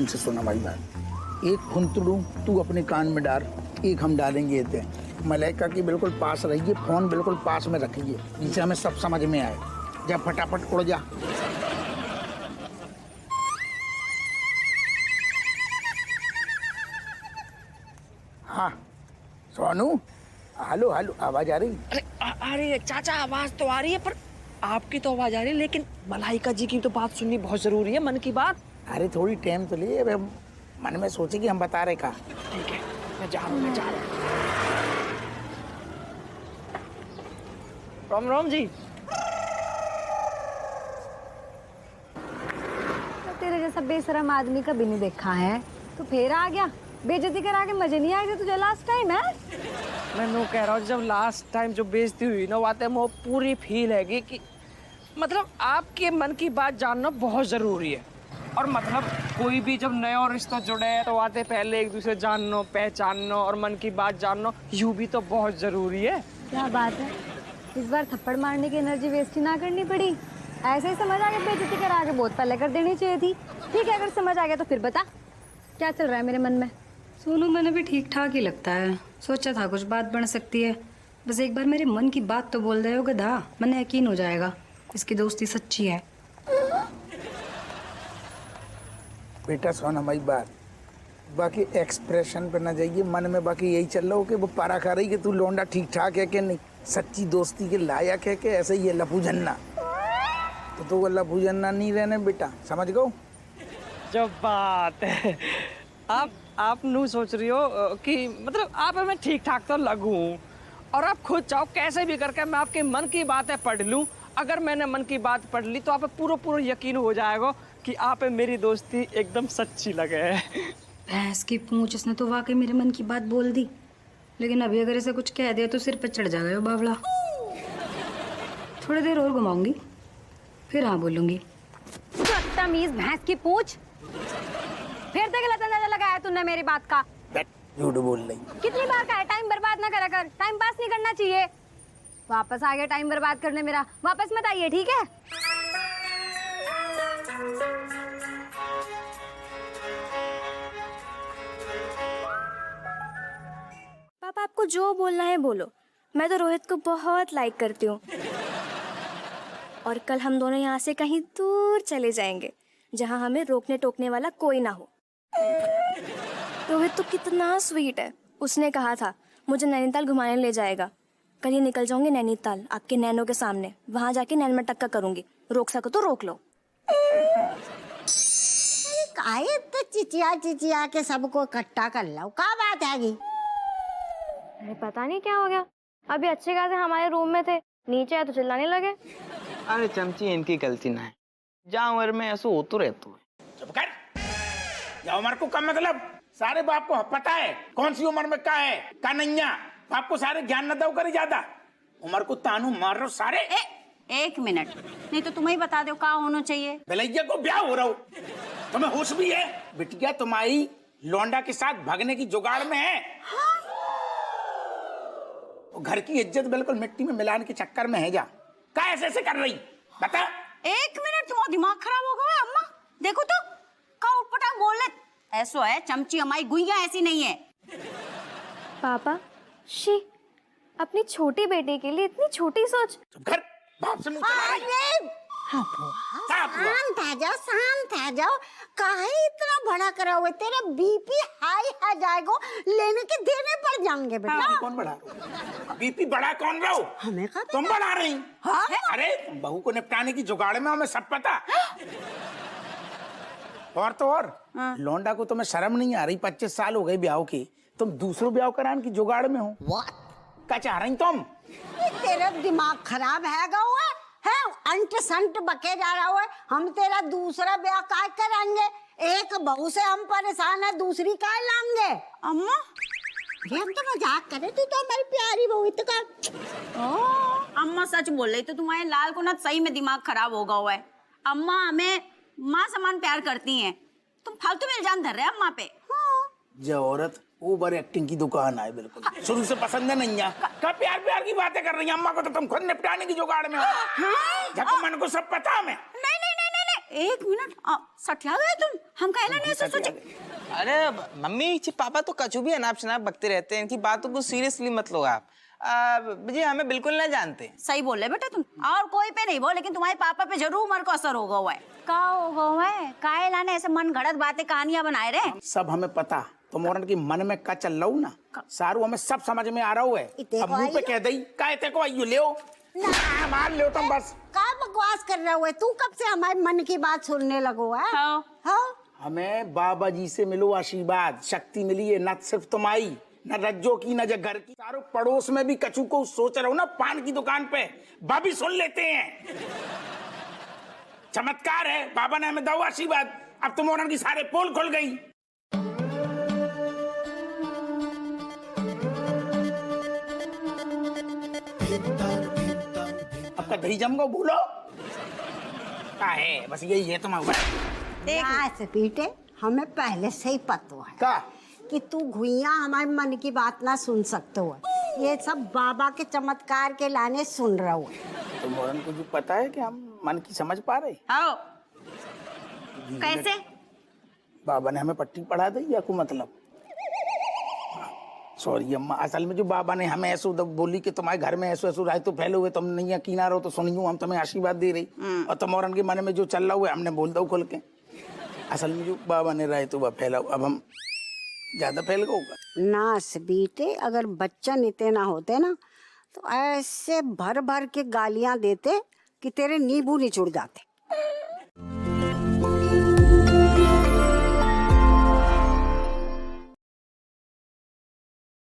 ध्यान से सुना भाई बात। एक खुंतड़ू तू अपने कान में डाल, एक हम डालेंगे ये मलाइका की बिल्कुल पास रहिए, फोन बिल्कुल पास में रखिए, जिससे हमें सब समझ में आए। जा फटाफट उड़ जा। हाँ सोनू, हेलो हेलो, आवाज आ रही? अरे आ रही है चाचा, आवाज तो आ रही है, पर आपकी तो आवाज आ रही है, लेकिन मलाइका जी की तो बात सुननी बहुत जरूरी है, मन की बात। अरे थोड़ी टाइम तो लिए, अब मन में सोचे कि हम बता रहे का। ठीक है, मैं जा रहा हूँ। राम राम जी। तेरे जैसा बेशरम आदमी कभी नहीं देखा है, तो फिर आ गया। बेइज्जती करा के मजे नहीं आए थे तुझे लास्ट टाइम है? मैं नो कह रहा हूँ, जब लास्ट टाइम जो बेइज्जती हुई ना, वाते वो पूरी फील हैगी कि मतलब आपके मन की बात जानना बहुत जरूरी है। और मतलब कोई भी जब नया रिश्ता जुड़े तो आते पहले एक दूसरे जानना, पहचानना और मन की बात जानना, यूं भी तो बहुत जरूरी है। क्या बात है, इस बार थप्पड़ मारने की एनर्जी वेस्ट ही ना करनी पड़ी। ऐसे ही समझ आ गया, बेइज्जती करा के बहुत पहले कर देनी चाहिए थी। ठीक है, अगर समझ आ गया तो फिर बता क्या चल रहा है मेरे मन में। सोनू मैंने भी ठीक ठाक ही लगता है, सोचा था कुछ बात बन सकती है, बस एक बार मेरे मन की बात तो बोल दे गधा, मन यकीन हो जाएगा इसकी दोस्ती सच्ची है। बेटा सुन हमारी बात, बाकी एक्सप्रेशन पे ना जाइए, मन में बाकी यही चल रहा हो कि वो पारा खा रही कि तू लौंडा ठीक ठाक है कि नहीं, सच्ची दोस्ती के लायक है कि ऐसे ही है लफू झन्ना। तो वो लफू झन्ना नहीं रहने बेटा, समझ गो? जब बात है आप नू सोच रही हो कि मतलब आप हमें ठीक ठाक तो लगूं, और आप खुद चाहो कैसे भी करके मैं आपके मन की बातें पढ़ लूं। अगर मैंने मन की बात पढ़ ली तो आप पूरा यकीन हो जाएगा कि आप मेरी दोस्ती एकदम सच्ची लगे है। भैंस की पूंछ, इसने तो वाकई मेरे मन की बात बोल दी, लेकिन अभी अगर इसे कुछ कह दिया तो सिर पर चढ़ जाएगा बावला। थोड़ी देर और घुमाऊंगी, फिर हाँ बोलूंगी। बदतमीज भैंस की पूंछ, फिर से गलत अंदाजा लगाया तूने मेरी बात का। झूठ बोल रही। कितनी बार कहा है टाइम बर्बाद ना करा कर, टाइम पास नहीं करना चाहिए। वापस आ गया टाइम बर्बाद करने मेरा, वापस मत आइए ठीक है? पापा आपको जो बोलना है बोलो, मैं तो रोहित को बहुत लाइक करती हूँ। और कल हम दोनों यहाँ से कहीं दूर चले जाएंगे जहाँ हमें रोकने टोकने वाला कोई ना हो। रोहित तो कितना स्वीट है, उसने कहा था मुझे नैनीताल घुमाने ले जाएगा। कल ही निकल जाऊंगी नैनीताल आपके नैनों के सामने, वहाँ जाके नैन में टक्का करूंगी, रोक सको तो रोक लो। काहे तो चिचिया के सबको इकट्ठा कर लो, क्या बात है? अरे पता नहीं क्या हो गया, अभी अच्छे खासे हमारे रूम में थे, नीचे आए तो चिल्लाने लगे। अरे चमची इनकी गलती ना है, जहाँ उम्र में ऐसा होतो रहता है। चुप कर, या उम्र को कम मतलब सारे बाप को पता है कौन सी उम्र में क्या है क्या नहीं है। बाप को सारे ज्ञान न दो करे ज्यादा, उम्र को तानू मार रहे सारे। एक मिनट, नहीं तो तुम्हें ही बता दो क्या होना चाहिए। भलैया को ब्याह हो रहा हो, तुम्हें होश भी है? बिटिया तुम्हारी लौंडा के साथ भागने की जुगाड़ में है। हाँ? घर की इज्जत बिल्कुल मिट्टी में मिलाने के चक्कर में है। जा क्या ऐसे ऐसे कर रही बता। एक मिनट, तुम्हारा दिमाग खराब हो गया अम्मा? देखो तो का उठपटा बोल ले। ऐसो है चमची, हमारी गुइया ऐसी नहीं है। पापा शी, अपनी छोटी बेटी के लिए इतनी छोटी सोच। चुप कर, बाप से मुंह चला रही। शांत है जाओ, काहे इतना बड़ा करा हुआ? तेरा बीपी हाई है जाएगा, लेने के देने पड़ जाएंगे बेटा। कौन बढ़ा रहा? बीपी बढ़ा कौन रहा हो? हमें कहा तुम बढ़ा रही। हाँ? अरे बहू को निपटाने की जुगाड़ में हमें सब पता। और तो और लौंडा को तुम्हें शर्म नहीं आ रही? 25 साल हो गए ब्याह के, तुम दूसरों ब्याह कराने की जुगाड़ में हो। क्या चाह रही तुम? तेरा दिमाग खराब है गाँव है, अंट संट बके जा रहा है। हम तेरा दूसरा ब्याह काय कराएंगे? एक बहू से हम परेशान है, दूसरी काय लाएंगे? अम्मा ये हम तो मजाक करे, तू तो हमारी प्यारी बहू तो अम्मा सच बोल रही, तो तुम्हारे लाल को ना सही में दिमाग खराब होगा हुआ है। अम्मा हमें माँ समान प्यार करती हैं, तुम फालतू में इल्जाम धर रहे हैं अम्मा पे। जो औरत ओवर एक्टिंग की दुकान है, बिल्कुल शुरू से पसंद है नहीं है। क्या प्यार प्यार की बातें कर रही है? अम्मा को तो तुम खुद निपटाने की जुगाड़ में हो। जब मन को सब पता है। नहीं नहीं नहीं नहीं, एक मिनट सठिया गए तुम, हम कहला नहीं ऐसे सोचे। अरे मम्मी जी पापा तो कछु भी अनाप शनाप बकते रहते हैं, इनकी बातों को सीरियसली मत लो आप। जी हमें बिल्कुल ना जानते। सही बोले बेटा तुम, और कोई पे नहीं बोल, लेकिन तुम्हारे पापा पे जरूर मर को असर होगा हुआ है। का होगा हुआ है? काहे लाने ऐसे मन घड़त बातें कहानियां बनाए रहे। सब हमें पता, तो मोरन की मन में का चल रहा हूँ ना सारू, हमें सब समझ में आ रहा है। अब मुंह पे कह दई का ते को आइयो ले ना मार लो तुम बस। का बकवास कर रहा हुआ है तू? कब से हमारे मन की बात सुनने लगो है? हाँ। हमें बाबा जी से मिलो आशीर्वाद, शक्ति मिली है, न सिर्फ तुम्हारी, न रज्जो की, न घर की। सारो पड़ोस में भी कछु को सोच रहा हूँ ना, पान की दुकान पे भाभी सुन लेते हैं। चमत्कार है, बाबा ने हमें दो आशीर्वाद, अब तो मोरन की सारे पोल खुल गई। अब का दही जम गो बोलो का है, बस यही है तुम्हारा। ऐसे पीटे हमें पहले से ही पता है का कि तू घुइया हमारे मन की बात ना सुन सकते हो। ये सब बाबा के चमत्कार के लाने सुन रहा हूँ। तो मोरन को जो पता है कि हम मन की समझ पा रहे। आओ। कैसे? बाबा ने हमें पट्टी पढ़ा दी या को मतलब? सॉरी अम्मा, असल में जो बाबा ने हमें ऐसे बोली कि तुम्हारे घर में ऐसे ऐसे राय तो फैले हुए, तुम नहीं यकीन आ रहो तो सुनियो, हम तुम्हें आशीर्वाद दे रही, और तुम्हारे के मन में जो चल रहा हुआ हमने बोल दो खुल के। असल में जो बाबा ने राय तो वह फैला, अब हम ज्यादा फैल गए होगा नास बेटे। अगर बच्चन इतने ना होते ना तो ऐसे भर भर के गालियां देते कि तेरे नींबू निचुड़ जाते।